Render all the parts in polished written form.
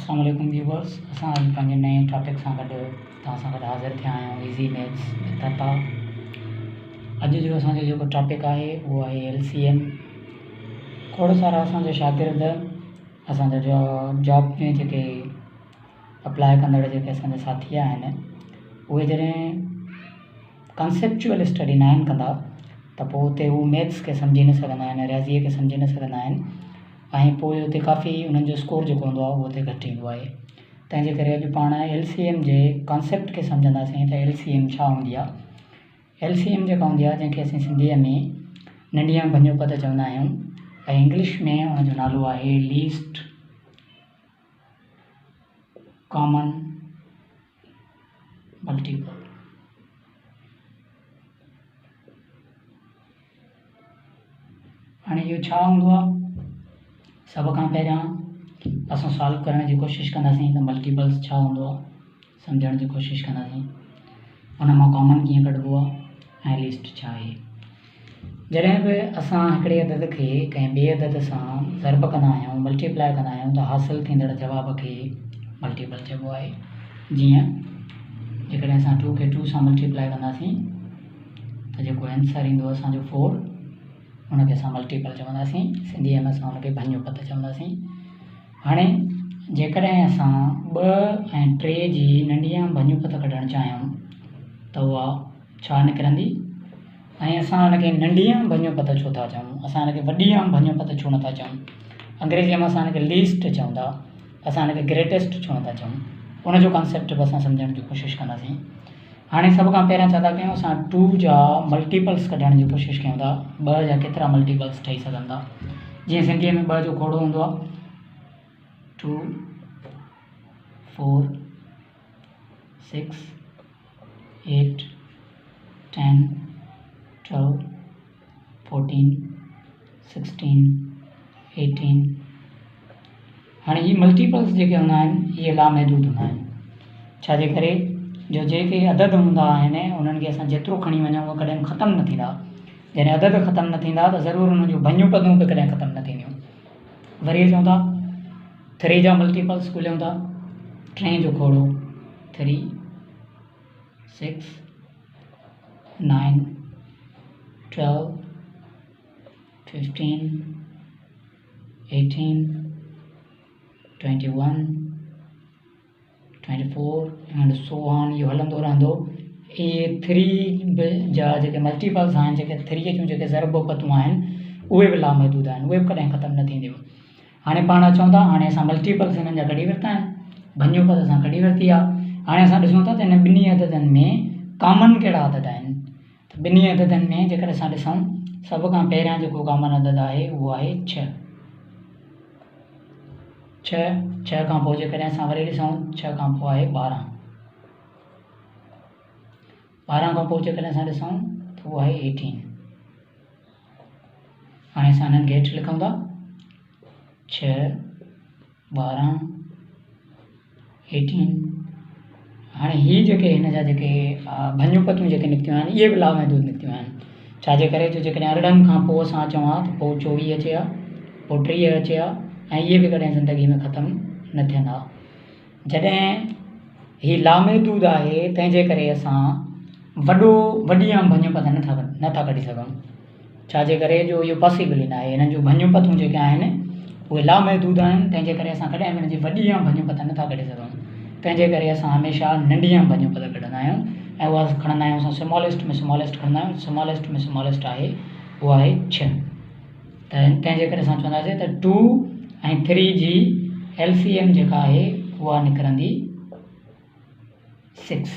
अस्सलाम वालेकुम व्यूवर्स। असां अॼु पंहिंजे नए टॉपिक सां गॾु तव्हां सां गॾु हाज़िर थिया आहियूं इज़ी मैथ्स तता। अॼु जो असांजो जेको टॉपिक आहे उहो आहे LCM। खोड़ सारा असांजा शागिर्द असांजा जॉब में जेके अप्लाई कंदड़ जेके असांजा साथी आहिनि उहे जॾहिं कॉन्सेप्चुअल स्टडी न आहिनि कंदा त पोइ उते हू मैथ्स खे सम्झी न सघंदा आहिनि, रियाज़ीअ खे सम्झी न सघंदा आहिनि ऐं पोइ उते काफ़ी उन्हनि जो स्कोर जेको हूंदो आहे उहो उते घटि ईंदो आहे। तंहिंजे करे अॼु पाण LCM जे कॉन्सेप्ट खे सम्झंदासीं त LCM छा हूंदी आहे। LCM जेका हूंदी आहे जंहिंखे असीं सिंधीअ में नंढिया भञो पद चवंदा आहियूं ऐं इंग्लिश में हुनजो नालो आहे लीस्ट कॉमन मल्टीपल। हाणे इहो छा हूंदो आहे, सभ खां पहिरियां असां सॉल्व करण जी कोशिशि कंदासीं त मल्टीपल्स छा हूंदो आहे, सम्झण जी कोशिशि कंदासीं उन मां कॉमन कीअं कढिबो आहे ऐं लीस्ट छा आहे। जॾहिं बि असां हिकिड़े अदद खे कंहिं ॿिए अदद सां ज़र्ब कंदा आहियूं, मल्टीप्लाई कंदा आहियूं त हासिलु थींदड़ जवाब खे मल्टीपल चइबो आहे। जीअं जेकॾहिं असां 2 खे 2 सां मल्टीप्लाई कंदासीं त जेको आंसर ईंदो असांजो 4 उनखे असां मल्टीपल चवंदासीं, सिंधीअ में असां उनखे भञो पद चवंदासीं। हाणे जेकॾहिं असां 2 ऐं 3 जी नंढिया भञो पद कढणु चाहियूं त उहा छा निकिरंदी ऐं असां हुनखे नंढिया भञो पद छो था चऊं, असां हुनखे वॾिया भञो पद छो नथा चऊं। अंग्रेजीअ में असां हुनखे लीस्ट चवंदा, असां हुनखे ग्रेटेस्ट छो नथा चऊं, उनजो कॉन्सेप्ट बि असां सम्झण जी कोशिशि कंदासीं। हाणे सभ खां पहिरियां छा था कयूं, असां 2 जा मल्टीपल्स कढण जी कोशिशि कयूं था। 2 जा केतिरा मल्टीपल्स ठही सघनि था। जीअं सिंधीअ में 2 जो खोड़ो हूंदो आहे 2 4 6 8 10 12 14 16 18। हाणे ही मल्टीपल्स जेके हूंदा आहिनि इहे लामहदूद हूंदा आहिनि, छाजे करे जो जेके अदद हूंदा आहिनि उन्हनि खे असां जेतिरो खणी वञूं उहे कॾहिं ख़तमु न थींदा। जॾहिं अदद ख़तमु न थींदा त ज़रूरु उन्हनि जूं भञूं पदूं बि कॾहिं ख़तमु न थींदियूं। वरी चऊं था 3 जा मल्टीपल्स ॻोल्हियूं था। 3 जो खोड़ो 3 6 9 12 15 18 21 24 एंड सो ऑन, इहो हलंदो रहंदो। इहे 3 जा जेके मल्टीपल्स आहिनि, जेके 3 जूं जेके ज़र्ब पतूं आहिनि उहे बि लामहदूद आहिनि, उहे बि कॾहिं ख़तमु न थींदियूं। हाणे पाण चऊं था हाणे असां मल्टीपल्स हिननि जा कढी वरिता आहिनि, भञो पद असां कढी वरिती आहे। हाणे असां ॾिसूं था त हिन ॿिन्ही अददनि में कॉमन कहिड़ा अदद आहिनि। त ॿिन्ही अददनि में जेकॾहिं असां ॾिसूं सभ खां पहिरियां जेको कॉमन अदद आहे उहो आहे 6। 6 खां पोइ जेकॾहिं असां वरी ॾिसूं 6 खां पोइ आहे 12। 12 खां पोइ जेकॾहिं असां ॾिसूं त उहो आहे 18। हाणे असां हिननि खे हेठि लिखूं था 6 12 18। हाणे ही जेके हिन जा जेके भञूं पतूं जेके निकितियूं आहिनि इहे बि लामहदूद निकितियूं आहिनि, छाजे करे जो जेकॾहिं 18 खां पोइ असां अचूं हा त पोइ 24 अचे हा, पोइ 30 अचे हा ऐं इहे बि कॾहिं ज़िंदगी में ख़तमु न थियंदा। जॾहिं ही लामहदूद आहे तंहिंजे करे असां वॾिया भञो पद नथा कढी सघूं, छाजे करे जो इहो पॉसिबल ई न आहे। हिननि जूं भञूं पतूं जेके आहिनि उहे लामहदूद आहिनि, तंहिंजे करे असां कॾहिं बि हिन जी वॾिया भञो पद नथा कढी सघूं। तंहिंजे करे असां हमेशह नंढिया भञो पद कढंदा आहियूं ऐं उहा खणंदा आहियूं असां स्मॉलेस्ट में स्मॉलेस्ट खणंदा आहियूं। स्मॉलेस्ट में स्मॉलेस्ट आहे उहा आहे 6। त तंहिंजे करे असां चवंदासीं त 2 ऐं 3 जी LCM जेका आहे उहा निकिरंदी 6।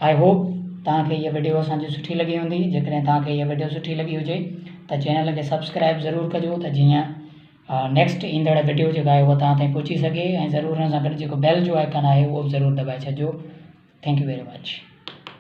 आई होप तव्हांखे इहा वीडियो असांजी सुठी लॻी हूंदी। जेकॾहिं तव्हांखे इहा वीडियो सुठी लॻी हुजे त चैनल खे सब्सक्राइब ज़रूरु कजो त जीअं नेक्स्ट ईंदड़ वीडियो जेका आहे उहा तव्हां ताईं पहुची सघे ऐं ज़रूरु हुन सां गॾु जेको बेल जो आइकन आहे उहो बि ज़रूरु दॿाए छॾिजो। Thank U very much.